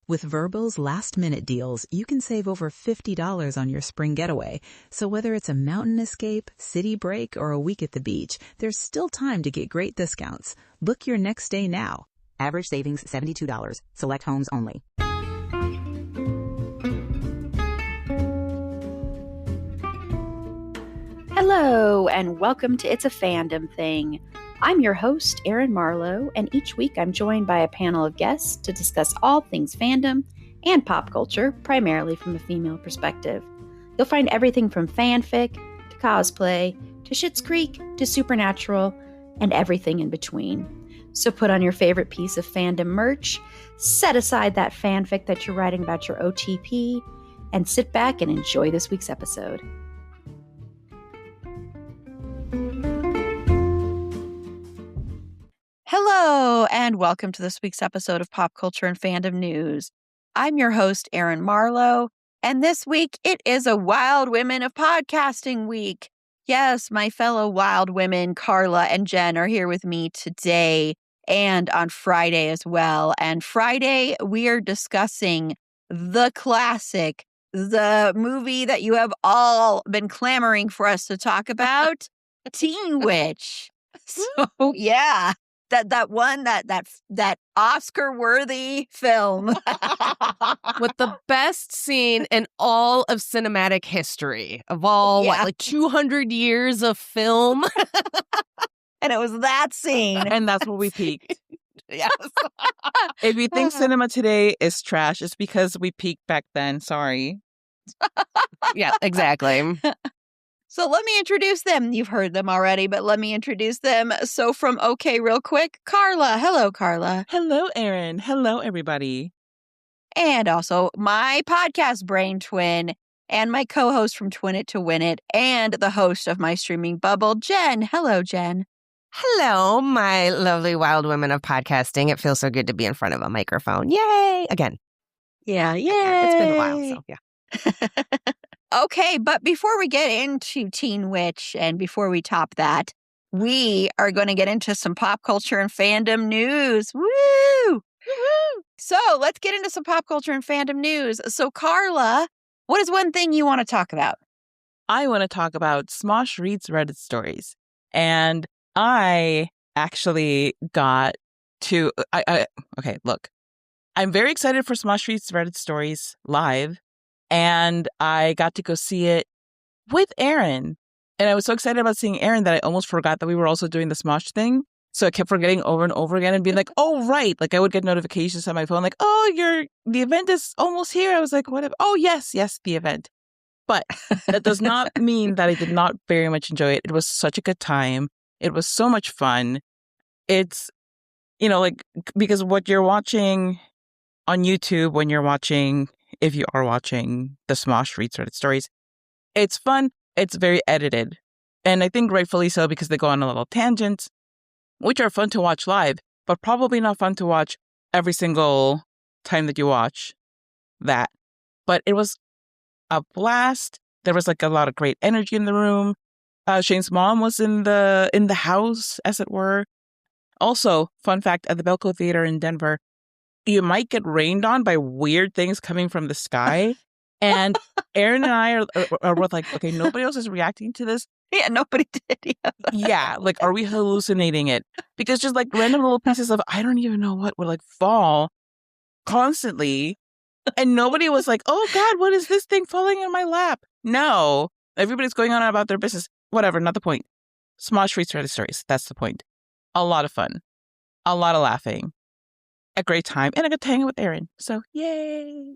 With Vrbo's last-minute deals, you can save over $50 on your spring getaway. So whether it's a mountain escape, city break, or a week at the beach, there's still time to get great discounts. Book your next stay now. Average savings $72. Select homes only. Hello, and welcome to It's a Fandom Thing. I'm your host, Erin Marlowe, and each week I'm joined by a panel of guests to discuss all things fandom and pop culture, primarily from a female perspective. You'll find everything from fanfic to cosplay to Schitt's Creek to Supernatural and everything in between. So put on your favorite piece of fandom merch, set aside that fanfic that you're writing about your OTP, and sit back and enjoy this week's episode. Hello, and welcome to this week's episode of Pop Culture and Fandom News. I'm your host, Erin Marlowe, and this week it is a Wild Women of Podcasting Week. Yes, my fellow wild women, Carla and Jenn, are here with me today and on Friday as well. And Friday, we are discussing the classic, the movie that you have all been clamoring for us to talk about, Teen Witch. So, yeah. That Oscar-worthy film. With the best scene in all of cinematic history of all, 200 years of film? And it was that scene. And that's where we peaked. Yes. If you think cinema today is trash, it's because we peaked back then. Sorry. Yeah, exactly. So let me introduce them. You've heard them already, but let me introduce them. So from OK Real Quick, Carla. Hello, Carla. Hello, Erin. Hello, everybody. And also my podcast brain twin and my co-host from Twin It to Win It and the host of my streaming bubble, Jenn. Hello, Jenn. Hello, my lovely wild women of podcasting. It feels so good to be in front of a microphone. Yay! Again. Yeah, yay. It's been a while, so yeah. Okay, but before we get into Teen Witch and before we top that, we are going to get into some pop culture and fandom news. Woo! Woo-hoo! So let's get into some pop culture and fandom news. So Carla, what is one thing you want to talk about? I want to talk about Smosh Reads Reddit Stories. And I actually got to... Okay, look. I'm very excited for Smosh Reads Reddit Stories live. And I got to go see it with Erin. And I was so excited about seeing Erin that I almost forgot that we were also doing the Smosh thing. So I kept forgetting over and over again and being like, oh, right. Like I would get notifications on my phone like, oh, the event is almost here. I was like, what? Oh, yes, the event. But that does not mean that I did not very much enjoy it. It was such a good time. It was so much fun. It's, because what you're watching on YouTube when you're watching... If you are watching the Smosh Reads Reddit Stories, it's fun. It's very edited. And I think rightfully so because they go on a little tangents, which are fun to watch live, but probably not fun to watch every single time that you watch that. But it was a blast. There was a lot of great energy in the room. Shane's mom was in the house, as it were. Also, fun fact, at the Belco Theater in Denver, you might get rained on by weird things coming from the sky. And Erin and I are both like, okay, nobody else is reacting to this. Yeah, nobody did. Yeah, are we hallucinating it? Because just random little pieces of, I don't even know what, would fall constantly. And nobody was like, oh God, what is this thing falling in my lap? No, everybody's going on about their business. Whatever, not the point. Smosh Reads Reddit Stories, that's the point. A lot of fun. A lot of laughing. A great time, and I got to hang out with Erin. So, yay.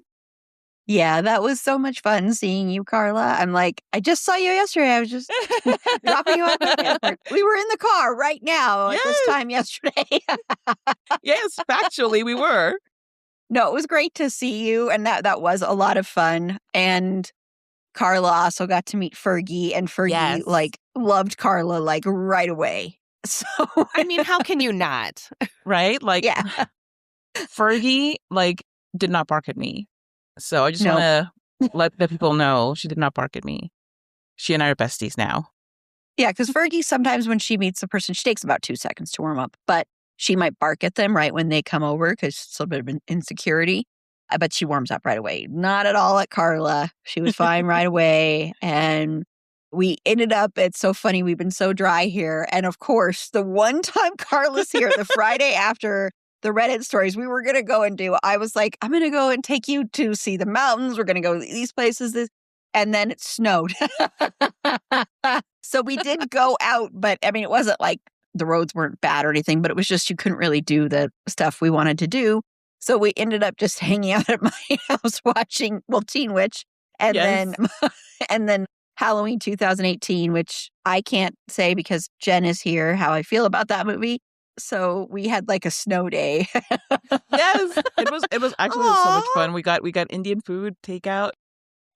Yeah, that was so much fun seeing you, Carla. I'm like, I just saw you yesterday. I was just dropping you off at the airport. We were in the car right now at this time yesterday. Yes, factually, we were. No, it was great to see you, and that was a lot of fun. And Carla also got to meet Fergie, and Fergie, loved Carla, right away. So, I mean, how can you not? Right? Yeah. Fergie, did not bark at me. So I just want to let the people know she did not bark at me. She and I are besties now. Yeah, because Fergie, sometimes when she meets a person, she takes about 2 seconds to warm up, but she might bark at them right when they come over because it's a little bit of an insecurity. but she warms up right away. Not at all at Carla. She was fine right away. And we ended up, it's so funny, we've been so dry here. And of course, the one time Carla's here, the Friday after the Reddit stories we were going to go and do, I was like, I'm going to go and take you to see the mountains. We're going to go to these places. And then it snowed. So we did go out, but I mean, it wasn't like the roads weren't bad or anything, but it was just you couldn't really do the stuff we wanted to do. So we ended up just hanging out at my house watching, Teen Witch, and then Halloween 2018, which I can't say because Jenn is here how I feel about that movie. So we had like a snow day. Yes, it was actually so much fun. We got Indian food takeout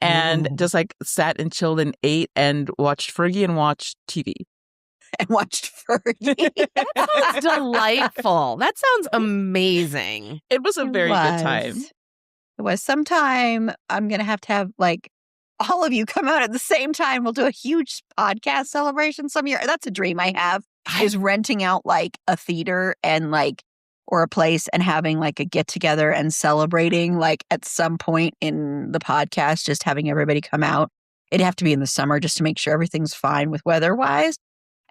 and just like sat and chilled and ate and watched Fergie and watched TV. And watched Fergie. That sounds delightful. That sounds amazing. It was a very good time. It was. Sometime I'm going to have like all of you come out at the same time. We'll do a huge podcast celebration some year. That's a dream I have, is renting out like a theater and like, or a place and having like a get together and celebrating like at some point in the podcast, just having everybody come out. It'd have to be in the summer just to make sure everything's fine with weather wise.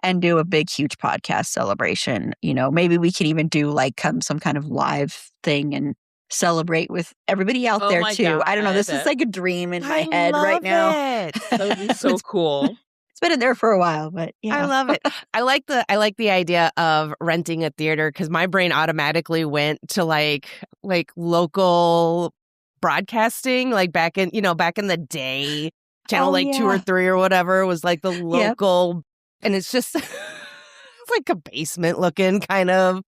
And do a big, huge podcast celebration. You know, maybe we can even do like some kind of live thing and celebrate with everybody out there too. God. I don't know. This is like a dream in my head right now. That would be so cool. It's been in there for a while, but yeah. I love it. I like the idea of renting a theater because my brain automatically went to like local broadcasting, like back in the day, channel 2 or 3 or whatever was like the local. Yep. And it's just it's like a basement looking kind of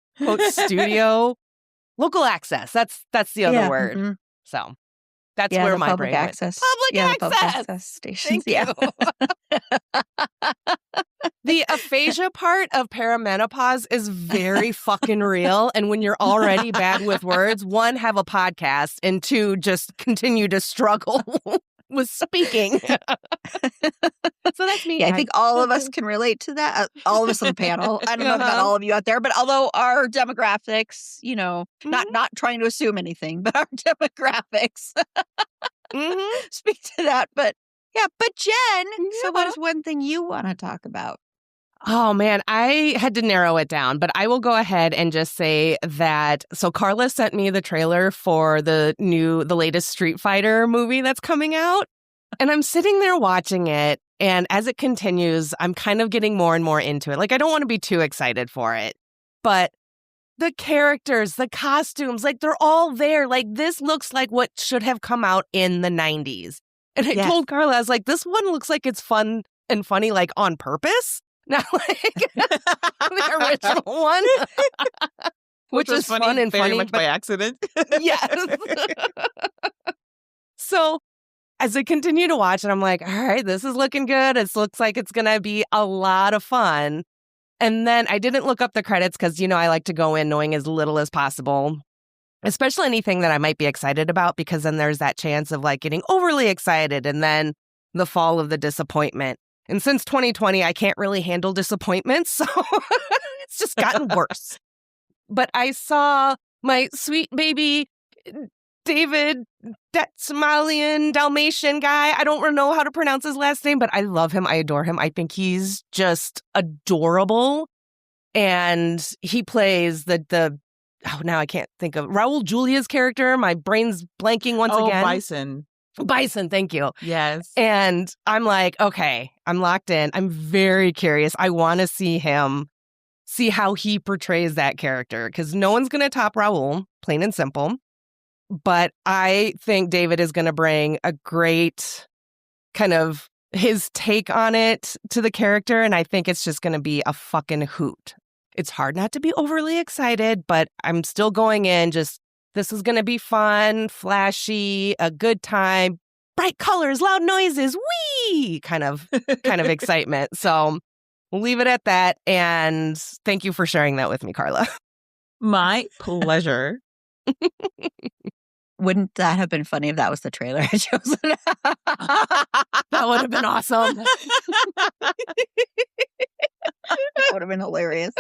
studio. Local access. That's the other word. Mm-hmm. So that's where my brain went. Public access stations. Thank you. The aphasia part of perimenopause is very fucking real. And when you're already bad with words, 1, have a podcast, and 2, just continue to struggle with speaking. So that's me. Yeah, I think all of us can relate to that. All of us on the panel. I don't know about all of you out there, but although our demographics, not trying to assume anything, but our demographics speak to that. But Jenn, so what is one thing you want to talk about? Oh, man, I had to narrow it down, but I will go ahead and just say that. So Carla sent me the trailer for the latest Street Fighter movie that's coming out. And I'm sitting there watching it. And as it continues, I'm kind of getting more and more into it. Like, I don't want to be too excited for it. But the characters, the costumes, like, they're all there. Like, this looks like what should have come out in the 90s. And I told Carla, I was like, this one looks like it's fun and funny, like, on purpose. Not like the original one. Which is fun and very funny. Much by accident. Yes. So as I continue to watch it, I'm like, all right, this is looking good. It looks like it's going to be a lot of fun. And then I didn't look up the credits because, I like to go in knowing as little as possible, especially anything that I might be excited about, because then there's that chance of like getting overly excited and then the fall of the disappointment. And since 2020, I can't really handle disappointments, so it's just gotten worse. But I saw my sweet baby David, that Somalian Dalmatian guy. I don't know how to pronounce his last name, but I love him. I adore him. I think he's just adorable. And he plays now I can't think of Raul Julia's character. My brain's blanking once again. Bison, thank you. Yes. And I'm like, okay, I'm locked in. I'm very curious. I want to see how he portrays that character, because no one's going to top Raul, plain and simple. But I think David is going to bring a great kind of his take on it to the character, and I think it's just going to be a fucking hoot. It's hard not to be overly excited, but I'm still going in just, this is going to be fun, flashy, a good time, bright colors, loud noises, wee! Kind of excitement. So we'll leave it at that. And thank you for sharing that with me, Carla. My pleasure. Wouldn't that have been funny if that was the trailer I chose? That would have been awesome. That would have been hilarious.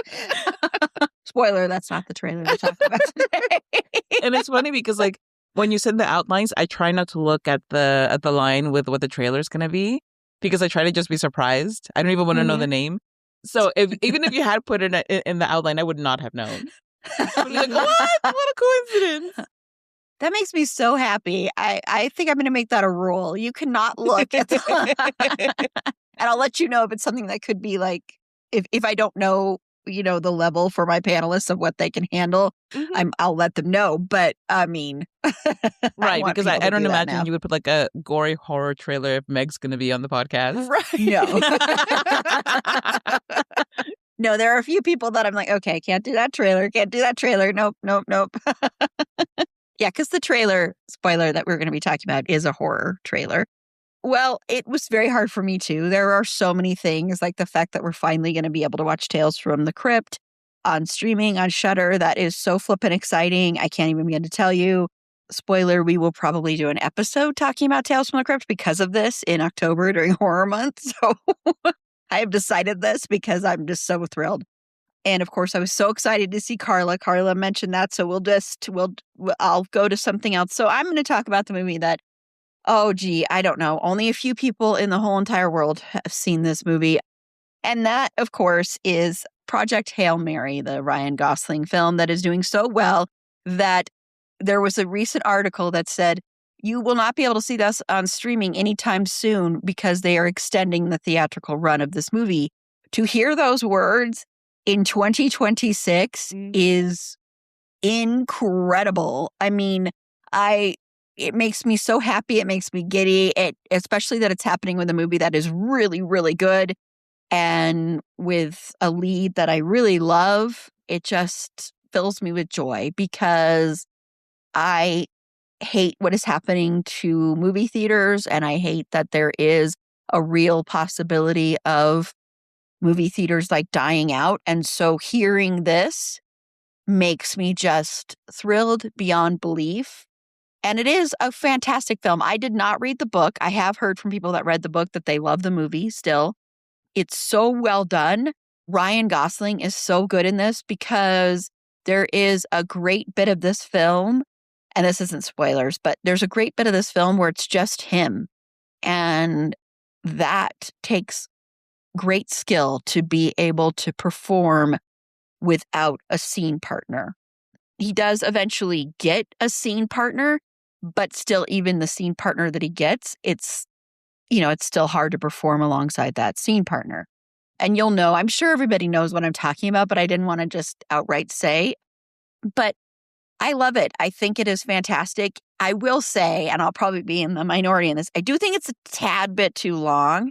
Spoiler, that's not the trailer we're talking about today. And it's funny because like when you send the outlines, I try not to look at the line with what the trailer is going to be because I try to just be surprised. I don't even want to know the name. So even if you had put it in the outline, I would not have known. I'd be like, what a coincidence. That makes me so happy. I think I'm going to make that a rule. You cannot look at the and I'll let you know if it's something that could be like, if I don't know, the level for my panelists of what they can handle, I'll let them know. But I mean, right, because I don't imagine now. you would put like a gory horror trailer if Meg's going to be on the podcast. Right. No. No, there are a few people that I'm like, okay, can't do that trailer. Nope. Yeah, because the trailer, spoiler that we're going to be talking about is a horror trailer. Well, it was very hard for me too. There are so many things, like the fact that we're finally going to be able to watch Tales from the Crypt on streaming on Shudder. That is so flippin' exciting. I can't even begin to tell you. Spoiler, we will probably do an episode talking about Tales from the Crypt because of this in October during Horror Month. So I have decided this because I'm just so thrilled. And of course, I was so excited to see Carla. Carla mentioned that. So I'll go to something else. So I'm going to talk about the movie that, oh, gee, I don't know. Only a few people in the whole entire world have seen this movie. And that, of course, is Project Hail Mary, the Ryan Gosling film that is doing so well that there was a recent article that said, you will not be able to see this on streaming anytime soon because they are extending the theatrical run of this movie. To hear those words in 2026 is incredible. I mean, it makes me so happy. It makes me giddy, especially that it's happening with a movie that is really, really good and with a lead that I really love. It just fills me with joy because I hate what is happening to movie theaters, and I hate that there is a real possibility of movie theaters like dying out. And so hearing this makes me just thrilled beyond belief. And it is a fantastic film. I did not read the book. I have heard from people that read the book that they love the movie still. It's so well done. Ryan Gosling is so good in this because there is a great bit of this film, and this isn't spoilers, but there's a great bit of this film where it's just him. And that takes great skill to be able to perform without a scene partner. He does eventually get a scene partner, but still, even the scene partner that he gets, it's still hard to perform alongside that scene partner. And you'll know, I'm sure everybody knows what I'm talking about, but I didn't want to just outright say. But I love it. I think it is fantastic. I will say, and I'll probably be in the minority in this, I do think it's a tad bit too long.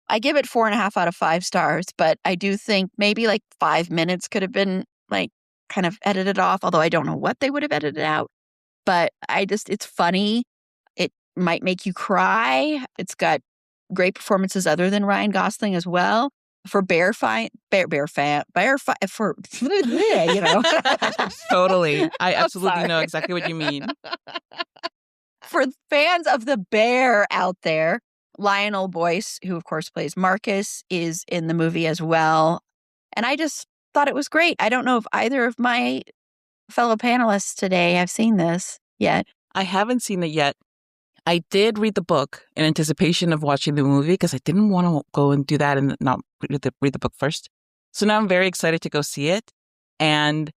I give it 4.5 out of 5 stars, but I do think maybe like 5 minutes could have been like kind of edited off, although I don't know what they would have edited out. But it's funny. It might make you cry. It's got great performances other than Ryan Gosling as well. For bear fan, for Totally. I absolutely know exactly what you mean. For fans of the bear out there, Lionel Boyce, who of course plays Marcus, is in the movie as well. And I just thought it was great. I don't know if either of my fellow panelists today have seen this yet. I haven't seen it yet. I did read the book in anticipation of watching the movie because I didn't want to go and do that and not read the book first. So now I'm very excited to go see it. And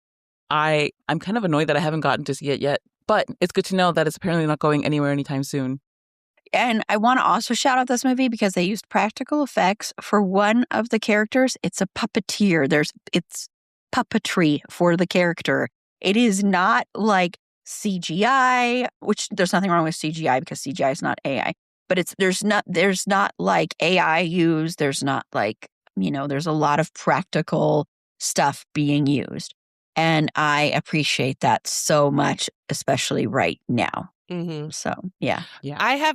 I'm kind of annoyed that I haven't gotten to see it yet. But it's good to know that it's apparently not going anywhere anytime soon. And I want to also shout out this movie because they used practical effects for one of the characters. It's a puppeteer. It's puppetry for the character. It is not like CGI, which there's nothing wrong with CGI because CGI is not AI. But there's not like AI used. There's not like, there's a lot of practical stuff being used. And I appreciate that so much, especially right now. Mm-hmm. So, yeah. I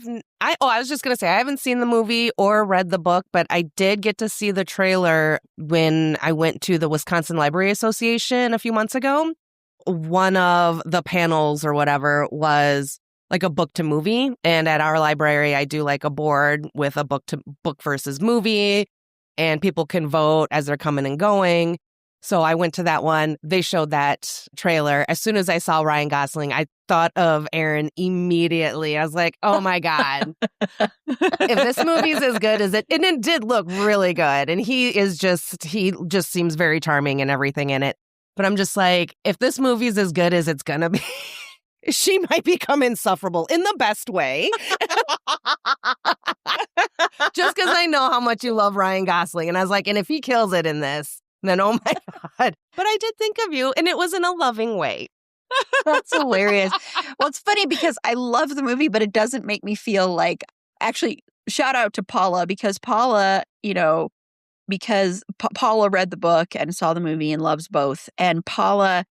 was just going to say, I haven't seen the movie or read the book, but I did get to see the trailer when I went to the Wisconsin Library Association a few months ago. One of the panels or whatever was like a book to movie. And at our library, I do like a board with a book versus movie, and people can vote as they're coming and going. So I went to that one. They showed that trailer. As soon as I saw Ryan Gosling, I thought of Erin immediately. I was like, oh my God. If this movie's as good as it, and it did look really good. And he just seems very charming and everything in it. But I'm just like, if this movie's as good as it's going to be, she might become insufferable in the best way. Just because I know how much you love Ryan Gosling. And I was like, and if he kills it in this, then oh my God. But I did think of you, and it was in a loving way. That's hilarious. Well, it's funny because I love the movie, but it doesn't make me feel like, actually, shout out to Paula, because Paula, Paula read the book and saw the movie and loves both. And Paula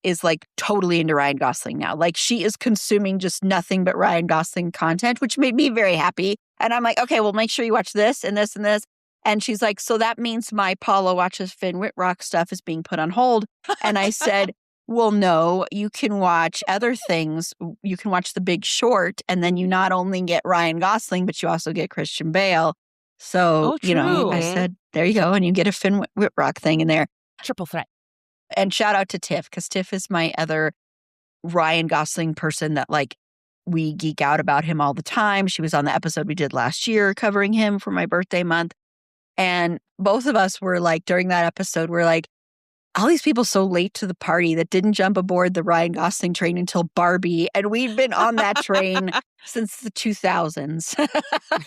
is like totally into Ryan Gosling now. Like she is consuming just nothing but Ryan Gosling content, which made me very happy. And I'm like, okay, well, make sure you watch this and this and this. And she's like, so that means my Paula watches Finn Wittrock stuff is being put on hold. And I said, well, no, you can watch other things. You can watch The Big Short, and then you not only get Ryan Gosling, but you also get Christian Bale. So, I said, there you go. And you get a Finn Wittrock thing in there. Triple threat. And shout out to Tiff, because Tiff is my other Ryan Gosling person that like we geek out about him all the time. She was on the episode we did last year covering him for my birthday month. And both of us were like, during that episode, we're like, all these people so late to the party that didn't jump aboard the Ryan Gosling train until Barbie. And we'd been on that train since the 2000s.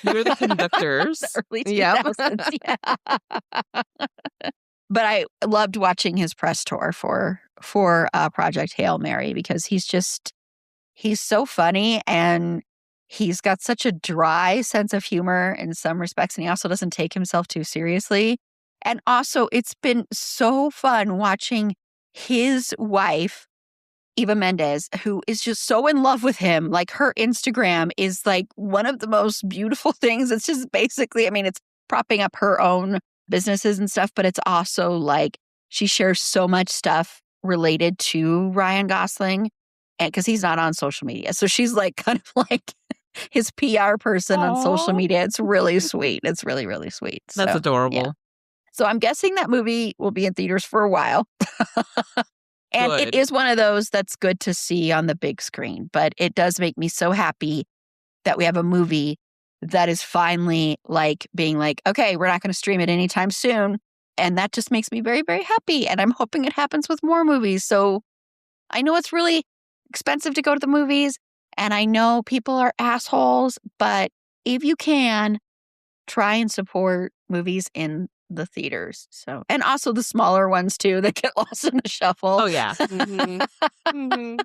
You're the conductors. The early 2000s, yeah. But I loved watching his press tour for Project Hail Mary, because he's so funny, and he's got such a dry sense of humor in some respects, and he also doesn't take himself too seriously. And also, it's been so fun watching his wife, Eva Mendes, who is just so in love with him. Like, her Instagram is like one of the most beautiful things. It's just basically, it's propping up her own businesses and stuff, but it's also like she shares so much stuff related to Ryan Gosling, and because he's not on social media. So she's like kind of like his PR person on social media. It's really sweet. It's really, really sweet. That's adorable. Yeah. So I'm guessing that movie will be in theaters for a while. And Good. It is one of those that's good to see on the big screen. But it does make me so happy that we have a movie that is finally like being like, okay, we're not going to stream it anytime soon. And that just makes me very, very happy. And I'm hoping it happens with more movies. So I know it's really expensive to go to the movies, and I know people are assholes, but if you can, try and support movies in the theaters. So, and also the smaller ones too that get lost in the shuffle. Oh, yeah. Mm-hmm. Mm-hmm.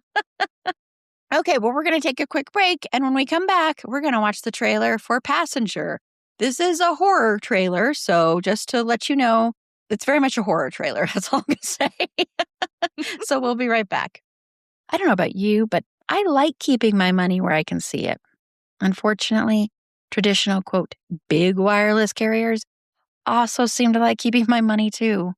Okay, well, we're going to take a quick break. And when we come back, we're going to watch the trailer for Passenger. This is a horror trailer. So just to let you know, it's very much a horror trailer. That's all I'm going to say. So we'll be right back. I don't know about you, but I like keeping my money where I can see it. Unfortunately, traditional, quote, big wireless carriers also seem to like keeping my money too.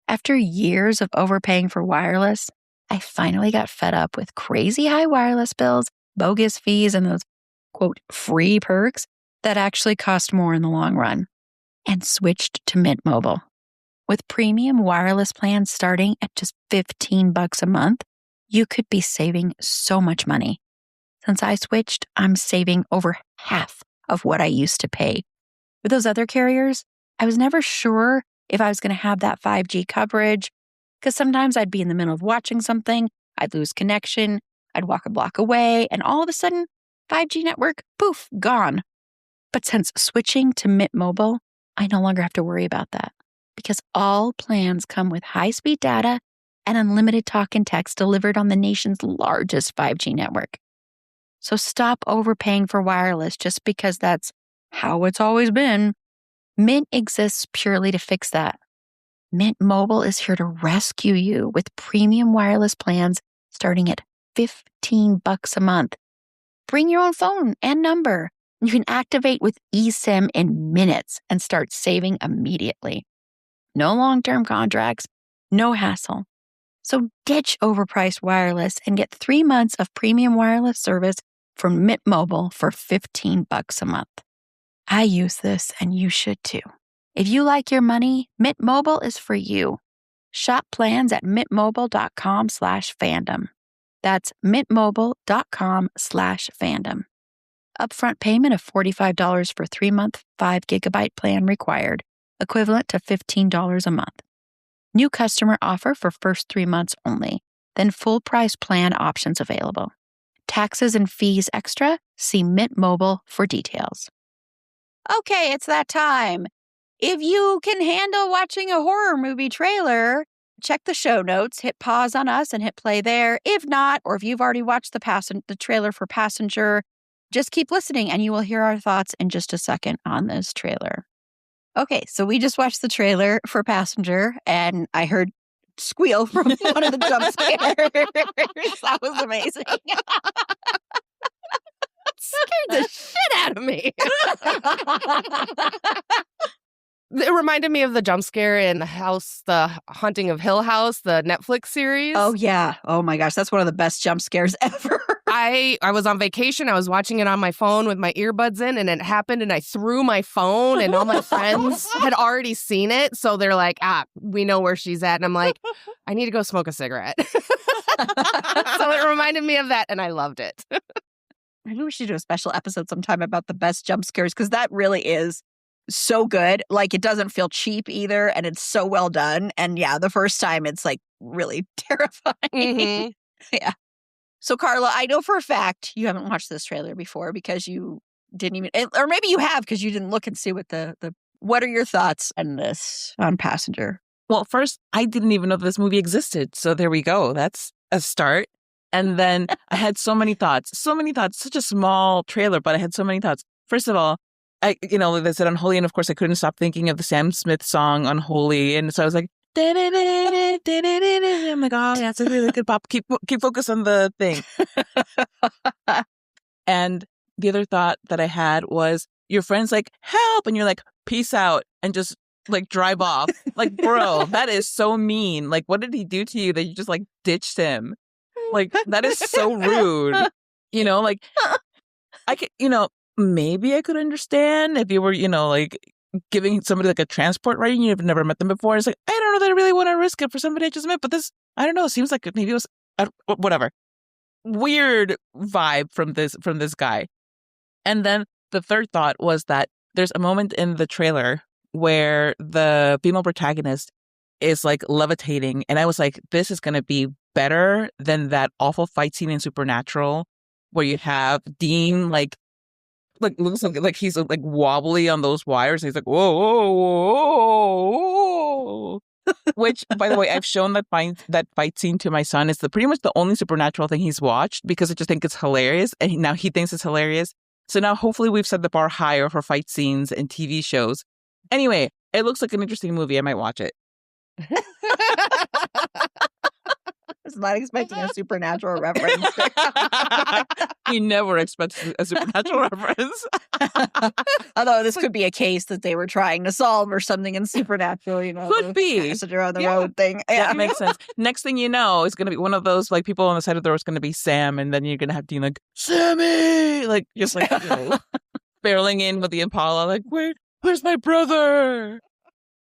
After years of overpaying for wireless, I finally got fed up with crazy high wireless bills, bogus fees, and those, quote, free perks that actually cost more in the long run, and switched to Mint Mobile. With premium wireless plans starting at just $15 a month, you could be saving so much money. Since I switched, I'm saving over half of what I used to pay. With those other carriers, I was never sure if I was going to have that 5G coverage, because sometimes I'd be in the middle of watching something, I'd lose connection, I'd walk a block away, and all of a sudden, 5G network, poof, gone. But since switching to Mint Mobile, I no longer have to worry about that, because all plans come with high-speed data and unlimited talk and text delivered on the nation's largest 5G network. So stop overpaying for wireless just because that's how it's always been. Mint exists purely to fix that. Mint Mobile is here to rescue you with premium wireless plans starting at $15 a month. Bring your own phone and number. You can activate with eSIM in minutes and start saving immediately. No long-term contracts, no hassle. So ditch overpriced wireless and get 3 months of premium wireless service from Mint Mobile for $15 a month. I use this and you should too. If you like your money, Mint Mobile is for you. Shop plans at mintmobile.com/fandom. That's mintmobile.com/fandom. Upfront payment of $45 for 3-month, 5 GB plan required, equivalent to $15 a month. New customer offer for first 3 months only, then full price plan options available. Taxes and fees extra? See Mint Mobile for details. Okay, it's that time. If you can handle watching a horror movie trailer, check the show notes, hit pause on us and hit play there. If not, or if you've already watched the trailer for Passenger, just keep listening and you will hear our thoughts in just a second on this trailer. Okay, so we just watched the trailer for Passenger and I heard squeal from one of the jump scares. That was amazing. Scared the shit out of me. It reminded me of the jump scare in the Haunting of Hill House, the Netflix series. Oh, yeah. Oh, my gosh. That's one of the best jump scares ever. I was on vacation. I was watching it on my phone with my earbuds in, and it happened, and I threw my phone, and all my friends had already seen it. So they're like, we know where she's at. And I'm like, I need to go smoke a cigarette. So it reminded me of that, and I loved it. Maybe we should do a special episode sometime about the best jump scares, because that really is so good. Like, it doesn't feel cheap either, and it's so well done. And yeah, the first time it's like really terrifying. Mm-hmm. Yeah. So Carla, I know for a fact you haven't watched this trailer before because you didn't even, or maybe you have because you didn't look and see what what are your thoughts on this, on Passenger? Well, first, I didn't even know this movie existed. So there we go. That's a start. And then I had so many thoughts, such a small trailer, but I had so many thoughts. First of all, like I said, Unholy, and of course I couldn't stop thinking of the Sam Smith song Unholy, and so I was like, I'm like, oh, that's a really good pop. Keep focus on the thing. And the other thought that I had was, your friend's like, help, and you're like, peace out, and just like drive off. Like, bro, that is so mean. Like, what did he do to you that you just like ditched him? Like, that is so rude. Like, I could, maybe I could understand if you were, like giving somebody like a transport ride and you've never met them before. It's like, I don't know that I really want to risk it for somebody I just met, but this, I don't know, seems like maybe it was, whatever. Weird vibe from this guy. And then the third thought was that there's a moment in the trailer where the female protagonist is like levitating. And I was like, this is going to be better than that awful fight scene in Supernatural where you have Dean like looks like he's like wobbly on those wires. And he's like, whoa, whoa, whoa, whoa. Which, by the way, I've shown that fight scene to my son. It's pretty much the only Supernatural thing he's watched because I just think it's hilarious. And now he thinks it's hilarious. So now hopefully we've set the bar higher for fight scenes and TV shows. Anyway, it looks like an interesting movie. I might watch it. I was not expecting a Supernatural reference. You never expect a Supernatural reference. Although this could be a case that they were trying to solve or something in Supernatural, Could be. Passenger on the road thing. Yeah, that makes sense. Next thing you know, it's going to be one of those, like, people on the side of the door is going to be Sam, and then you're going to have Dean like, Sammy! Like, just like, barreling in with the Impala, like, where's my brother?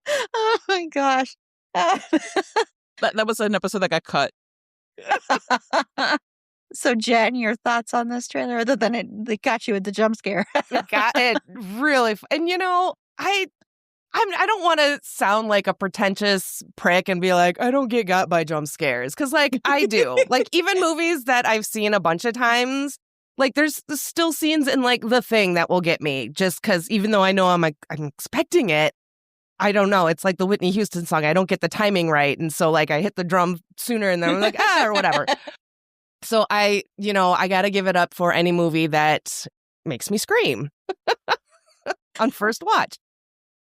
Oh my gosh. That was an episode that got cut. So, Jen, your thoughts on this trailer, other than they got you with the jump scare? It got it really. And I don't want to sound like a pretentious prick and be like, I don't get got by jump scares, because like I do. Like, even movies that I've seen a bunch of times, like there's still scenes in like The Thing that will get me, just because even though I know I'm expecting it. I don't know. It's like the Whitney Houston song. I don't get the timing right. And so like I hit the drum sooner and then I'm like, or whatever. So I got to give it up for any movie that makes me scream on first watch.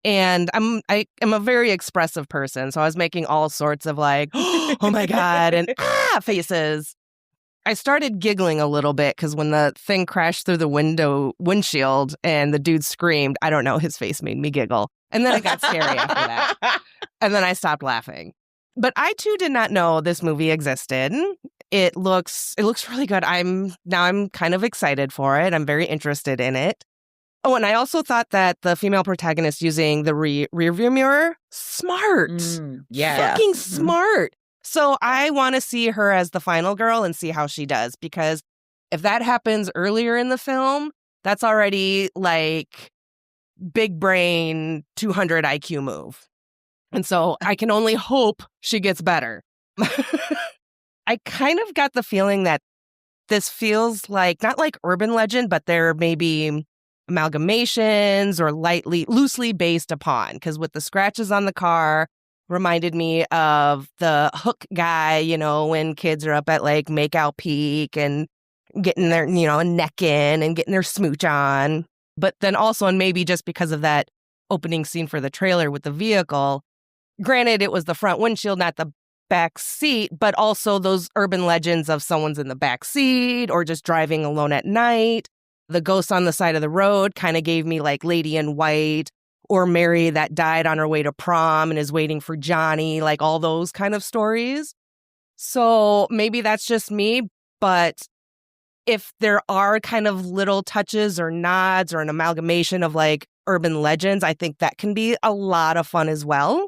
And I am a very expressive person. So I was making all sorts of like, oh my God, and faces. I started giggling a little bit because when the thing crashed through the windshield and the dude screamed, I don't know, his face made me giggle. And then it got scary after that. And then I stopped laughing. But I too did not know this movie existed. It looks really good. I'm kind of excited for it. I'm very interested in it. Oh, and I also thought that the female protagonist using the rear view mirror, smart. Fucking smart. So I want to see her as the final girl and see how she does, because if that happens earlier in the film, that's already like big brain 200 IQ move. And so I can only hope she gets better. I kind of got the feeling that this feels like, not like urban legend, but there may be amalgamations or loosely based upon, because with the scratches on the car reminded me of the Hook guy, when kids are up at like Makeout Peak and getting their, neck in and getting their smooch on. But then also, and maybe just because of that opening scene for the trailer with the vehicle, granted, it was the front windshield, not the back seat, but also those urban legends of someone's in the back seat or just driving alone at night. The ghost on the side of the road kind of gave me like Lady in White or Mary that died on her way to prom and is waiting for Johnny, like all those kind of stories. So maybe that's just me, but if there are kind of little touches or nods or an amalgamation of like urban legends, I think that can be a lot of fun as well.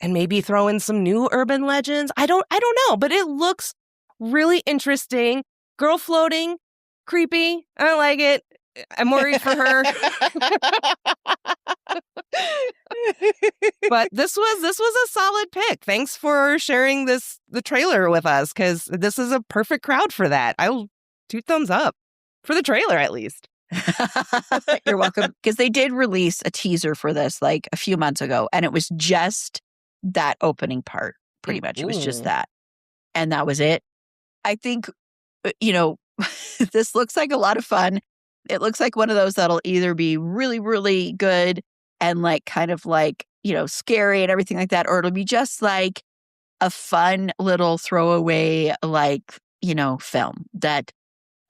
And maybe throw in some new urban legends. I don't know, but it looks really interesting. Girl floating, creepy. I don't like it. I'm worried for her. But this was a solid pick. Thanks for sharing the trailer with us, because this is a perfect crowd for that. I'll 2 thumbs up for the trailer, at least. You're welcome. Because they did release a teaser for this like a few months ago, and it was just that opening part. Pretty much, it was just that, and that was it. I think, this looks like a lot of fun. It looks like one of those that'll either be really, really good and like kind of like, scary and everything like that, or it'll be just like a fun little throwaway, like,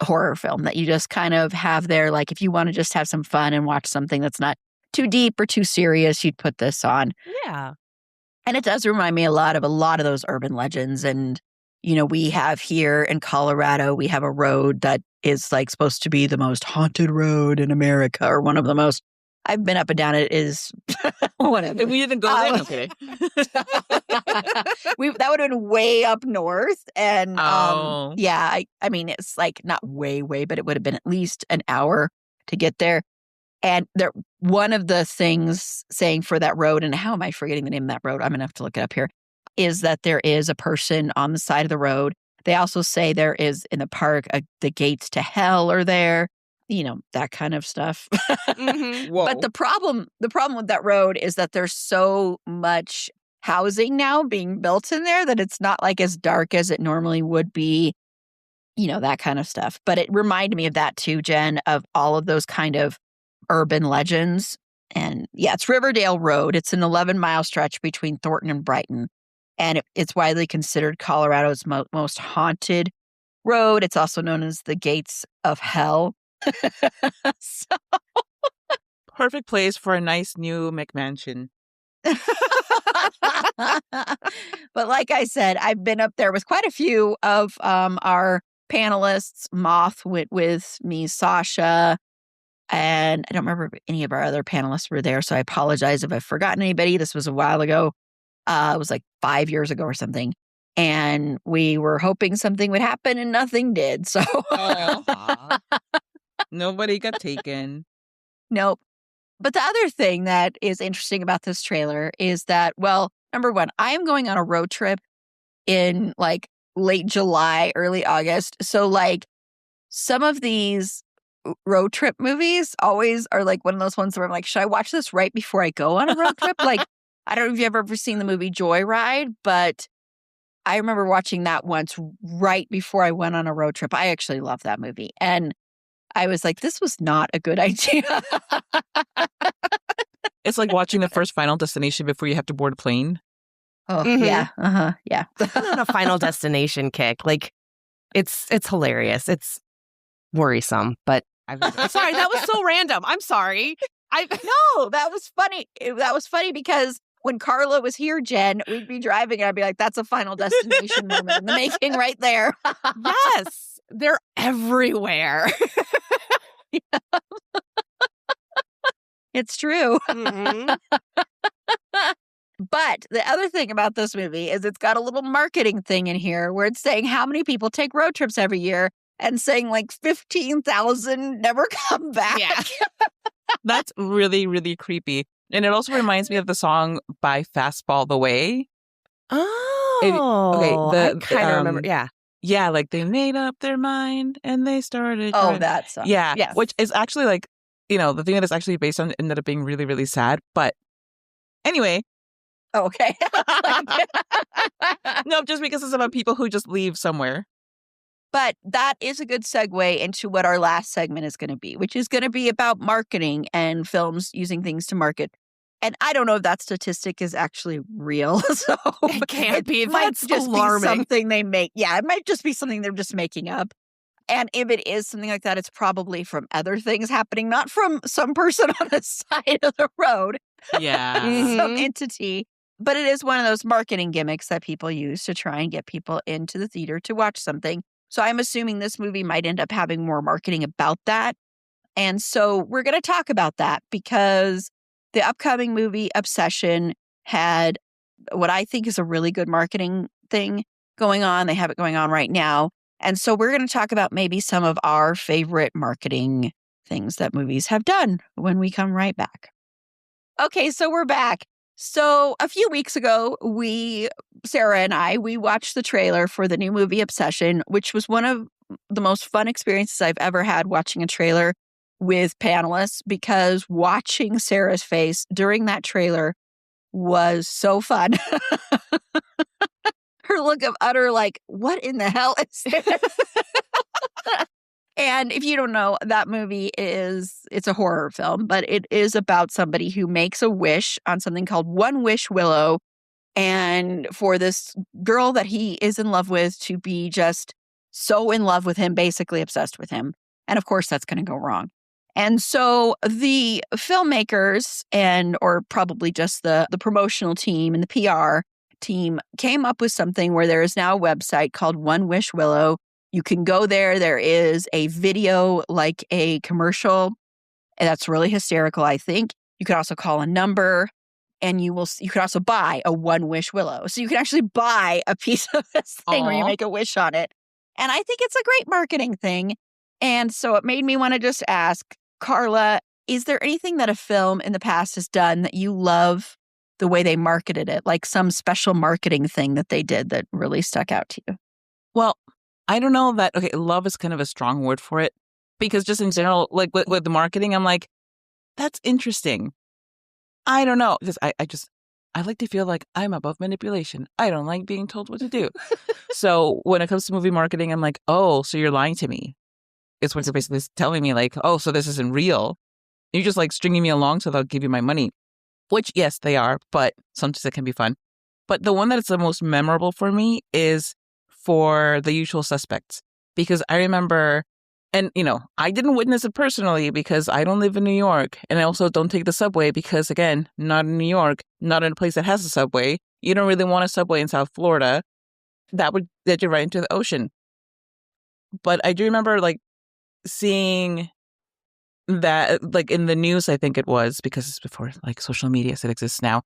horror film that you just kind of have there. Like if you want to just have some fun and watch something that's not too deep or too serious, you'd put this on. Yeah. And it does remind me a lot of those urban legends. And, we have here in Colorado, we have a road that is like supposed to be the most haunted road in America, or one of the most. I've been up and down it. Is whatever. We didn't go there. Okay. That would have been way up north. And yeah, I mean, it's like not way, but it would have been at least an hour to get there. And one of the things saying for that road, and how am I forgetting the name of that road? I'm going to have to look it up here, is that there is a person on the side of the road. They also say there is in the park, the gates to hell are there, that kind of stuff. Mm-hmm. But the problem with that road is that there's so much housing now being built in there that it's not like as dark as it normally would be, that kind of stuff. But it reminded me of that too, Jen, of all of those kind of urban legends. And yeah, it's Riverdale Road. It's an 11-mile stretch between Thornton and Brighton. And it's widely considered Colorado's most haunted road. It's also known as the Gates of Hell. So. Perfect place for a nice new McMansion. But like I said, I've been up there with quite a few of our panelists. Moth went with me, Sasha, and I don't remember if any of our other panelists were there, so I apologize if I've forgotten anybody. This was a while ago. It was like 5 years ago or something. And we were hoping something would happen and nothing did. So nobody got taken. Nope. But the other thing that is interesting about this trailer is that, well, number one, I am going on a road trip in like late July, early August. So like some of these road trip movies always are like one of those ones where I'm like, should I watch this right before I go on a road trip? Like, I don't know if you've ever seen the movie Joyride, but I remember watching that once right before I went on a road trip. I actually love that movie. And I was like, this was not a good idea. It's like watching the first Final Destination before you have to board a plane. Oh, yeah. Uh-huh. Yeah. I'm on a Final Destination kick. Like, it's hilarious. It's worrisome, but sorry, that was so random. I'm sorry. No, that was funny. That was funny because when Carla was here, Jen, we'd be driving and I'd be like, that's a Final Destination moment in the making right there. Yes, they're everywhere. It's true. Mhm. But the other thing about this movie is it's got a little marketing thing in here where it's saying how many people take road trips every year and saying like 15,000 never come back. Yeah. That's really, really creepy. And it also reminds me of the song by Fastball the Way. Oh, I kind of remember. Yeah. Yeah, like they made up their mind and they started. Oh, trying- that song. Yeah, Yes. which is actually like, the thing that it's actually based on ended up being really, really sad. But anyway, Oh, okay. no, just because it's about people who just leave somewhere. But that is a good segue into what our last segment is going to be, which is going to be about marketing and films using things to market. And I don't know if that statistic is actually real. So It can't be. might That's just alarming. be something they make. Yeah, it might just be something they're just making up. And if it is something like that, it's probably from other things happening, not from some person on the side of the road, Yeah. some Mhm. entity. But it is one of those marketing gimmicks that people use to try and get people into the theater to watch something. So I'm assuming this movie might end up having more marketing about that. And so we're going to talk about that because the upcoming movie Obsession had what I think is a really good marketing thing going on. They have it going on right now. And so we're going to talk about maybe some of our favorite marketing things that movies have done when we come right back. Okay, so we're back. So a few weeks ago, Sarah and I watched the trailer for the new movie Obsession, which was one of the most fun experiences I've ever had watching a trailer with panelists, because watching Sarah's face during that trailer was so fun. Her look of utter like, what in the hell is this? And if you don't know, that movie it's a horror film, but it is about somebody who makes a wish on something called One Wish Willow. And for this girl that he is in love with to be just so in love with him, basically obsessed with him. And of course, that's going to go wrong. And so the filmmakers or probably just the promotional team and the PR team came up with something where there is now a website called One Wish Willow. You can go there. There is a video, like a commercial, and that's really hysterical, I think. You could also call a number, and you could also buy a One Wish Willow. So you can actually buy a piece of this thing where you Aw. make a wish on it. And I think it's a great marketing thing. And so it made me want to just ask, Carla, is there anything that a film in the past has done that you love the way they marketed it? Like some special marketing thing that they did that really stuck out to you? Well, I don't know that. Okay, love is kind of a strong word for it, because just in general, like with the marketing, I'm like, that's interesting. I don't know, because I like to feel like I'm above manipulation. I don't like being told what to do. So when it comes to movie marketing, I'm like, oh, so you're lying to me. It's what you're basically telling me, like, oh, so this isn't real. You're just like stringing me along so they'll give you my money, which, yes, they are, but sometimes it can be fun. But the one that is the most memorable for me is for The Usual Suspects, because I remember, and I didn't witness it personally because I don't live in New York, and I also don't take the subway because, again, not in New York, not in a place that has a subway. You don't really want a subway in South Florida. That would get you right into the ocean. But I do remember like seeing that, like in the news, I think it was, because it's before like social media as it exists now,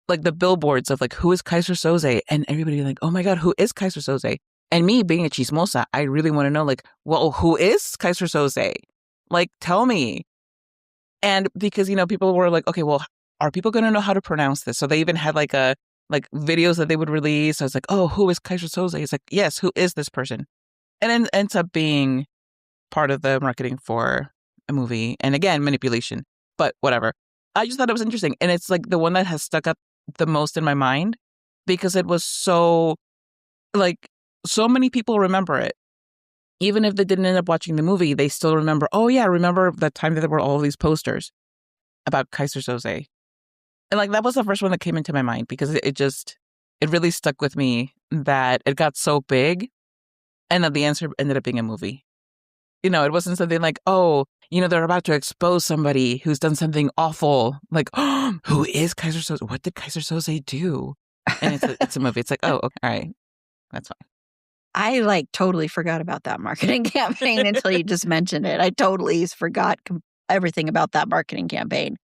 like the billboards of like, who is Kaiser Soze? And everybody like, oh my God, who is Kaiser Soze? And me being a chismosa, I really want to know, like, well, who is Kaiser Soze? Like, tell me. And because, people were like, okay, well, are people going to know how to pronounce this? So they even had like videos that they would release. I was like, oh, who is Kaiser Soze? It's like, yes, who is this person? And then ends up being part of the marketing for a movie. And again, manipulation, but whatever. I just thought it was interesting. And it's like the one that has stuck up the most in my mind because it was so many people remember it. Even if they didn't end up watching the movie, they still remember, oh yeah, remember that time that there were all these posters about Kaiser Soze. And like that was the first one that came into my mind because it really stuck with me that it got so big and that the answer ended up being a movie. It wasn't something like, oh, they're about to expose somebody who's done something awful. Like, oh, who is Kaiser Soze? What did Kaiser Soze do? And it's a movie. It's like, oh, okay, all right. That's fine. I totally forgot about that marketing campaign until you just mentioned it. I totally forgot everything about that marketing campaign.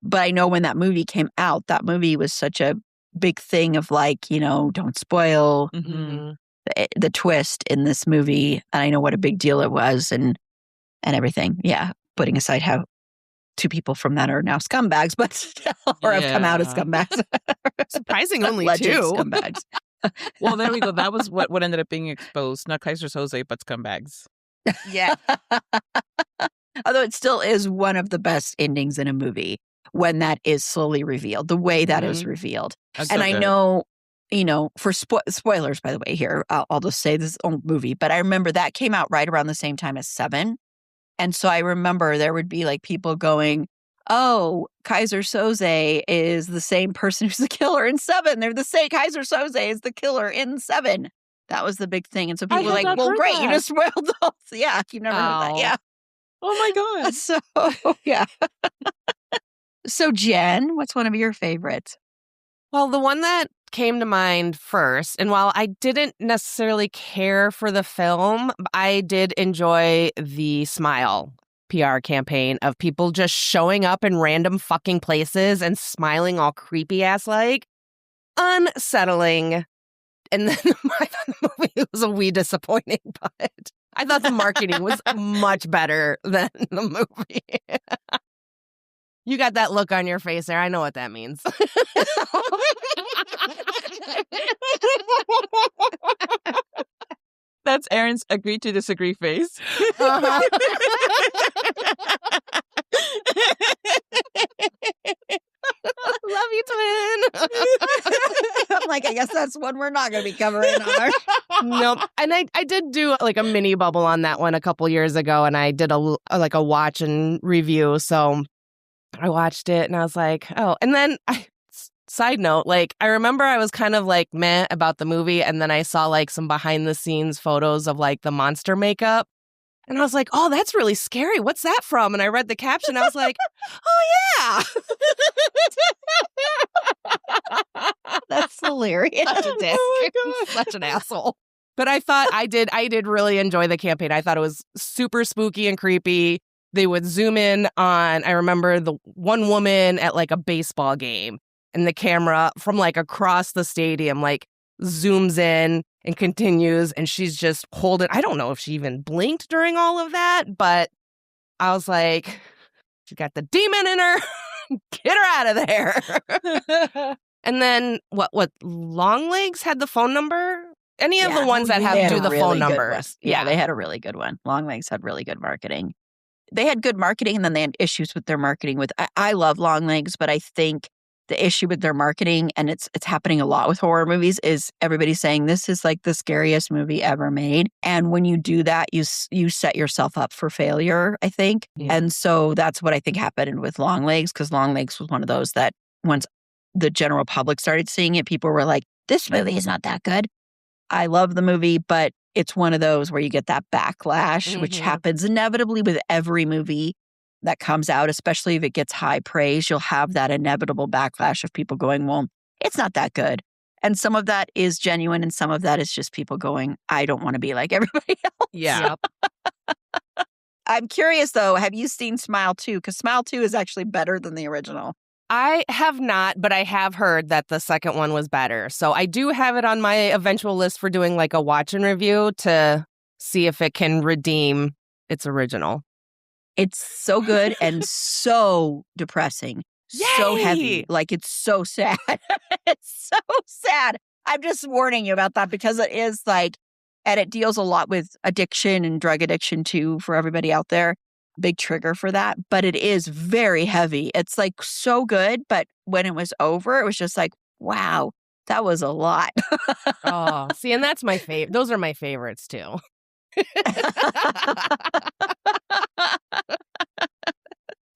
But I know when that movie came out, that movie was such a big thing of like, don't spoil the twist in this movie. And I know what a big deal it was and everything. Yeah. Putting aside how 2 people from that are now scumbags, but still, or have come out as scumbags. Surprising only Alleged 2. scumbags. Well, there we go. That was what ended up being exposed. Not Kaiser Soze, but scumbags. Yeah. Although it still is one of the best endings in a movie when that is slowly revealed, the way that is revealed. That's And so I good. know, for spoilers, by the way, here, I'll just say this old movie, but I remember that came out right around the same time as 7. And so I remember there would be like people going, oh, Kaiser Soze is the same person who's the killer in 7. They're the same. Kaiser Soze is the killer in 7. That was the big thing. And so people were like, well, great, you just spoiled those. Yeah, you've never heard that. Yeah. Oh my God. So, yeah. So, Jenn, what's one of your favorites? Well, the one that came to mind first, and while I didn't necessarily care for the film, I did enjoy the Smile PR campaign of people just showing up in random fucking places and smiling all creepy ass like. Unsettling. And then I thought the movie was a wee disappointing, but I thought the marketing was much better than the movie. You got that look on your face there. I know what that means. That's Erin's agree to disagree face. Uh-huh. Love you, twin. I'm like, I guess that's one we're not going to be covering on our... Nope. And I did do like a mini bubble on that one a couple years ago, and I did a watch and review. So I watched it and I was like, oh. And then side note, like I remember I was kind of like meh about the movie, and then I saw like some behind the scenes photos of like the monster makeup. And I was like, oh, that's really scary. What's that from? And I read the caption. I was like, oh, yeah. That's hilarious. Such a dick. Such an asshole. But I thought I did really enjoy the campaign. I thought it was super spooky and creepy. They would zoom in on, I remember the one woman at like a baseball game, and the camera from like across the stadium like zooms in and continues, and she's just holding, I don't know if she even blinked during all of that, but I was like, she got the demon in her. Get her out of there. And then what Longlegs had the phone number? Any of the ones that have do the phone numbers. Yeah, they had a really good one. Longlegs had really good marketing. They had good marketing, and then they had issues with their marketing. I love Longlegs, but I think the issue with their marketing, and it's happening a lot with horror movies, is everybody saying this is like the scariest movie ever made. And when you do that, you set yourself up for failure, I think. Yeah. And so that's what I think happened with Longlegs, because Longlegs was one of those that once the general public started seeing it, people were like, this movie is not that good. I love the movie, but it's one of those where you get that backlash, which happens inevitably with every movie that comes out, especially if it gets high praise. You'll have that inevitable backlash of people going, well, it's not that good. And some of that is genuine, and some of that is just people going, I don't want to be like everybody else. Yeah. Yep. I'm curious, though, have you seen Smile 2? Because Smile 2 is actually better than the original. I have not, but I have heard that the second one was better. So I do have it on my eventual list for doing like a watch and review to see if it can redeem its original. It's so good and so depressing. Yay! So heavy. Like, it's so sad. It's so sad. I'm just warning you about that, because it is like, and it deals a lot with addiction and drug addiction too, for everybody out there. Big trigger for that. But it is very heavy. It's like so good. But when it was over, it was just like, wow, that was a lot. Oh, see, and that's my favorite. Those are my favorites too.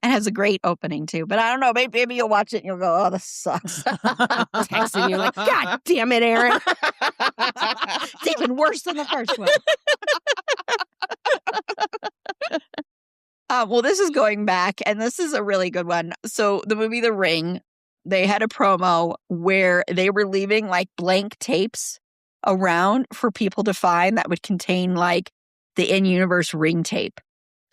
It has a great opening too, but I don't know, maybe you'll watch it and you'll go, oh, this sucks. Texting you like, God damn it, Erin. It's even worse than the first one. Well, this is going back, and this is a really good one. So the movie The Ring, they had a promo where they were leaving like blank tapes around for people to find that would contain like the in-universe Ring tape.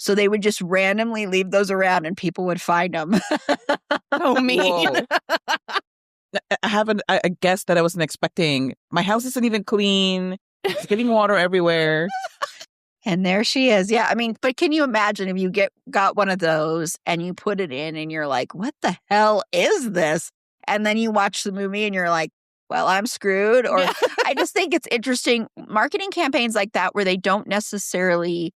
So they would just randomly leave those around and people would find them. Oh, me. Whoa. I have a guest that I wasn't expecting. My house isn't even clean. It's getting water everywhere. And there she is. Yeah. I mean, but can you imagine if you got one of those and you put it in and you're like, what the hell is this? And then you watch the movie and you're like, well, I'm screwed. Or I just think it's interesting. Marketing campaigns like that where they don't necessarily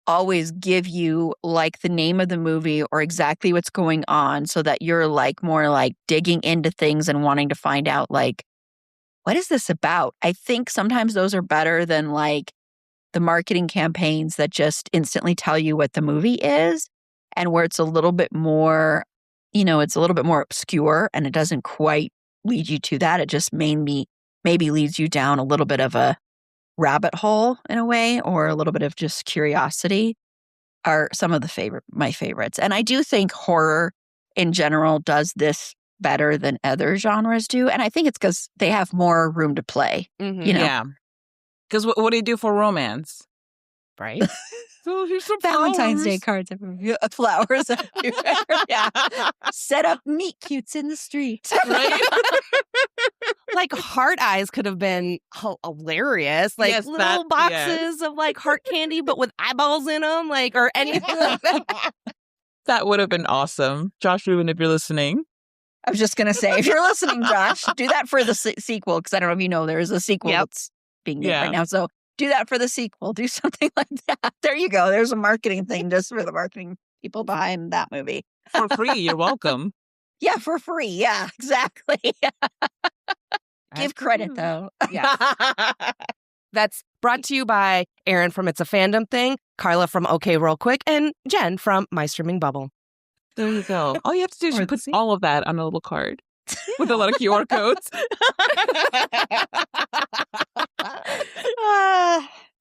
always give you like the name of the movie or exactly what's going on so that you're like more like digging into things and wanting to find out like, what is this about? I think sometimes those are better than like the marketing campaigns that just instantly tell you what the movie is and where it's a little bit more, it's a little bit more obscure and it doesn't quite lead you to that. It just maybe leads you down a little bit of a rabbit hole in a way, or a little bit of just curiosity are some of my favorites. And I do think horror in general does this better than other genres do. And I think it's because they have more room to play, Yeah. Because what do you do for romance? Right? So here's some Valentine's Day flowers. cards everywhere. Flowers everywhere. Yeah. Set up meet cutes in the street. Right? Like heart eyes could have been hilarious. Like Yes, little boxes of like heart candy, but with eyeballs in them, like, or anything like that. That would have been awesome. Josh Rubin, if you're listening. I was just going to say, if you're listening, Josh, do that for the sequel. Because I don't know if you know, there is a sequel that's being made right now. So do that for the sequel. Do something like that. There you go. There's a marketing thing just for the marketing people behind that movie. For free, you're welcome. Yeah, for free. Yeah, exactly. Give credit, though. Yeah. That's brought to you by Erin from It's a Fandom Thing, Carla from OK Real Quick, and Jenn from My Streaming Bubble. There you go. All you have to do is Or put see. all of that on a little card with a lot of QR codes.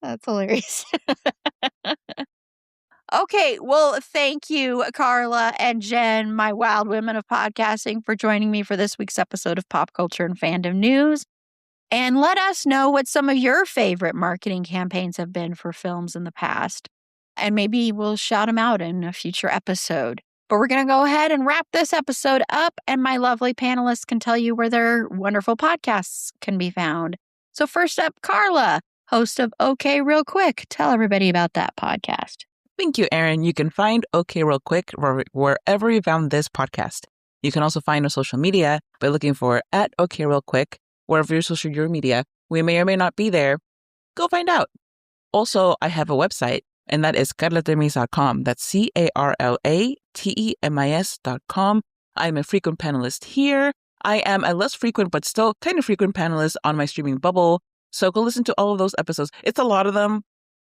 That's hilarious. Okay, well, thank you, Carla and Jenn, my wild women of podcasting, for joining me for this week's episode of Pop Culture and Fandom News. And let us know what some of your favorite marketing campaigns have been for films in the past. And maybe we'll shout them out in a future episode. But we're going to go ahead and wrap this episode up, and my lovely panelists can tell you where their wonderful podcasts can be found. So first up, Carla, host of OK Real Quick. Tell everybody about that podcast. Thank you, Erin. You can find OK Real Quick wherever you found this podcast. You can also find our social media by looking for @OK Real Quick, wherever your social media. We may or may not be there. Go find out. Also, I have a website, and that is carlatemis.com. That's CarlaTemis.com. I'm a frequent panelist here. I am a less frequent, but still kind of frequent panelist on My Streaming Bubble. So go listen to all of those episodes. It's a lot of them.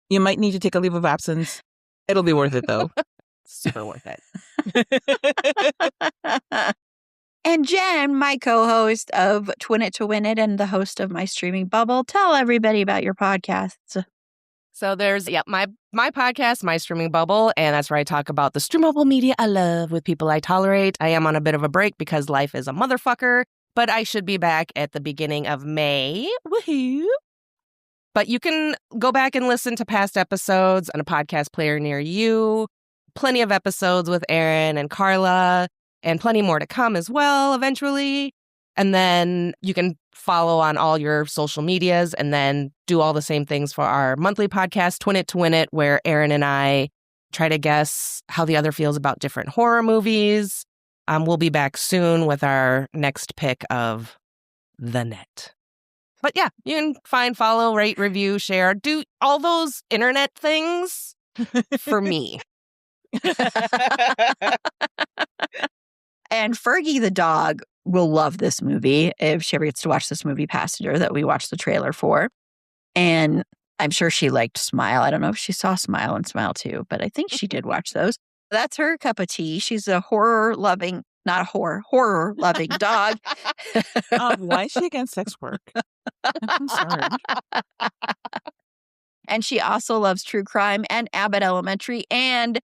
You might need to take a leave of absence. It'll be worth it, though. Super worth it. And Jenn, my co-host of Twin It to Win It and the host of My Streaming Bubble. Tell everybody about your podcasts. So there's, my podcast, My Streaming Bubble, and that's where I talk about the streamable media I love with people I tolerate. I am on a bit of a break because life is a motherfucker, but I should be back at the beginning of May. Woohoo! But you can go back and listen to past episodes on a podcast player near you. Plenty of episodes with Erin and Carla, and plenty more to come as well eventually. And then you can follow on all your social medias and then do all the same things for our monthly podcast, Twin It to Win It, where Erin and I try to guess how the other feels about different horror movies. We'll be back soon with our next pick of The Net. But yeah, you can find, follow, rate, review, share, do all those internet things for me. And Fergie the dog will love this movie if she ever gets to watch this movie, Passenger, that we watched the trailer for. And I'm sure she liked Smile. I don't know if she saw Smile and Smile 2, but I think she did watch those. That's her cup of tea. She's a horror-loving dog. Why is she against sex work? I'm concerned. And she also loves true crime and Abbott Elementary, and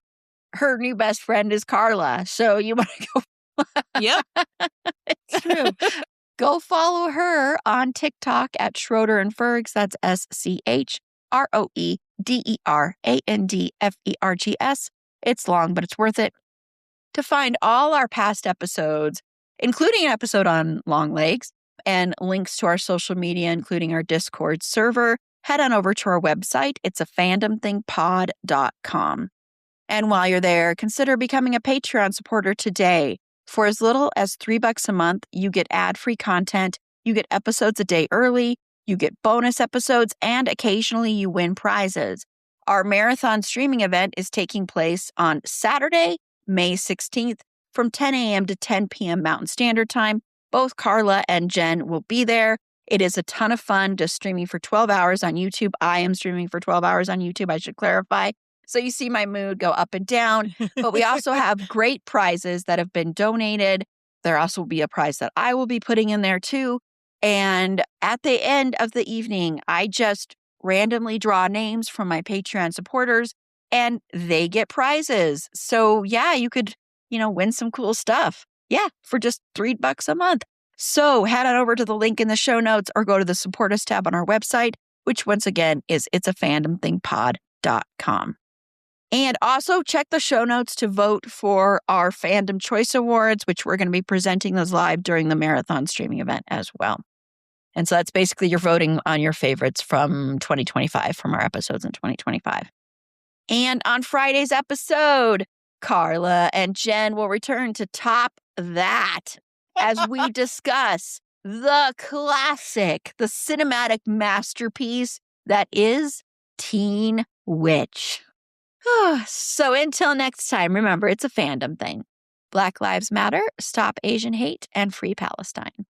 her new best friend is Carla. So you want to go. Yep. It's true. Go follow her on TikTok at Schroeder and Fergs. That's SCHROEDER DERANDFERGS. It's long, but it's worth it. To find all our past episodes, including an episode on long legs and links to our social media, including our Discord server, head on over to our website. It's a fandomthingpod.com. And while you're there, consider becoming a Patreon supporter today. For as little as $3 a month, you get ad-free content, you get episodes a day early, you get bonus episodes, and occasionally you win prizes. Our marathon streaming event is taking place on Saturday, May 16th from 10 a.m. to 10 p.m. Mountain Standard Time. Both Carla and Jenn will be there. It is a ton of fun just streaming for 12 hours on YouTube. I am streaming for 12 hours on YouTube, I should clarify. So you see my mood go up and down. But we also have great prizes that have been donated. There also will be a prize that I will be putting in there too. And at the end of the evening, I just randomly draw names from my Patreon supporters and they get prizes. So yeah, you could, win some cool stuff. Yeah, for just $3 a month. So head on over to the link in the show notes or go to the support us tab on our website, which once again is it'safandomthingpod.com. And also check the show notes to vote for our Fandom Choice Awards, which we're going to be presenting those live during the marathon streaming event as well. And so that's basically your voting on your favorites from 2025, from our episodes in 2025. And on Friday's episode, Carla and Jenn will return to top that as we discuss the classic, the cinematic masterpiece that is Teen Witch. So until next time, remember, it's a fandom thing. Black Lives Matter, stop Asian hate, and free Palestine.